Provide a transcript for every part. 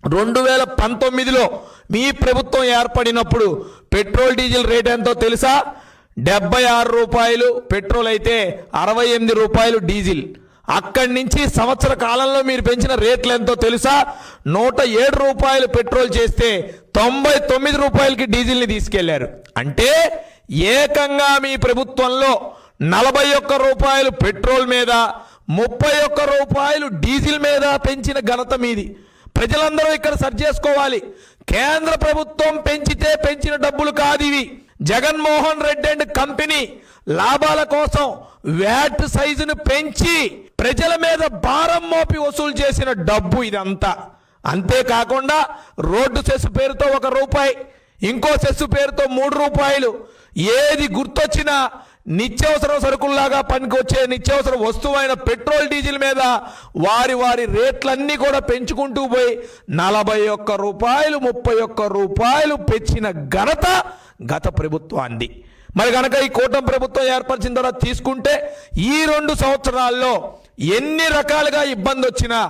2019లో మీ ప్రభుత్వం ఏర్పడినప్పుడు petrol diesel rate ఎంతో తెలుసా? 76 రూపాయలు పెట్రోల్ అయితే 68 రూపాయలు డీజిల్. అక్కడి నుంచి సంవత్సర కాలంలో మీరు పెంచిన రేట్లు ఎంతో తెలుసా? 107 రూపాయలు పెట్రోల్ చేస్తే 99 రూపాయలకి డీజిల్ని తీసుకెళ్లారు. అంటే ఏకంగా మీ ప్రభుత్వంలో 41 రూపాయలు పెట్రోల్ మీద 31 రూపాయలు డీజిల్ మీద పెంచిన ఘనత మీది. ప్రజలందరూ ఇక్కడ సర్చ్ చేసుకోవాలి. కేంద్ర ప్రభుత్వం పెంచితే పెంచిన డబ్బులు కాదు ఇవి. జగన్మోహన్ రెడ్డి అండ్ కంపెనీ లాభాల కోసం వ్యాట్ సైజును పెంచి ప్రజల మీద భారం మోపి వసూలు చేసిన డబ్బు ఇదంతా. అంతేకాకుండా రోడ్డు సెస్ పేరుతో 1 రూపాయి, ఇంకో సెస్ పేరుతో 3 రూపాయలు, ఏది గుర్తొచ్చినా నిత్యావసర సరుకుల్లాగా పనికొచ్చే నిత్యావసర వస్తువైన పెట్రోల్ డీజిల్ మీద వారి రేట్లన్నీ కూడా పెంచుకుంటూ పోయి 41 రూపాయలు 31 రూపాయలు పెంచిన ఘనత గత ప్రభుత్వాన్ని. మరి కనుక ఈ కూటమి ప్రభుత్వం ఏర్పరిచిన తర్వాత తీసుకుంటే ఈ 2 సంవత్సరాల్లో ఎన్ని రకాలుగా ఇబ్బంది వచ్చినా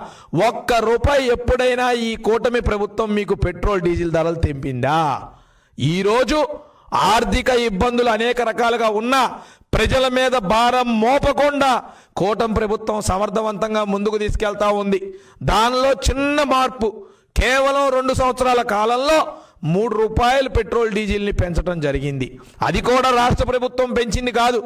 1 రూపాయి ఎప్పుడైనా ఈ కూటమి ప్రభుత్వం మీకు పెట్రోల్ డీజిల్ ధరలు తెంపిందా? ఈరోజు ఆర్థిక ఇబ్బందులు అనేక రకాలుగా ఉన్నా ప్రజల మీద భారం మోపకుండా కూటమి ప్రభుత్వం సమర్థవంతంగా ముందుకు తీసుకెళ్తా ఉంది. దానిలో చిన్న మార్పు, కేవలం 2 సంవత్సరాల కాలంలో 3 రూపాయలు పెట్రోల్ డీజిల్ని పెంచడం జరిగింది. అది కూడా రాష్ట్ర ప్రభుత్వం పెంచింది కాదు,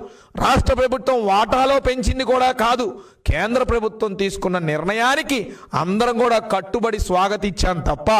రాష్ట్ర ప్రభుత్వం వాటాలో పెంచింది కూడా కాదు. కేంద్ర ప్రభుత్వం తీసుకున్న నిర్ణయానికి అందరం కూడా కట్టుబడి స్వాగతించాం తప్ప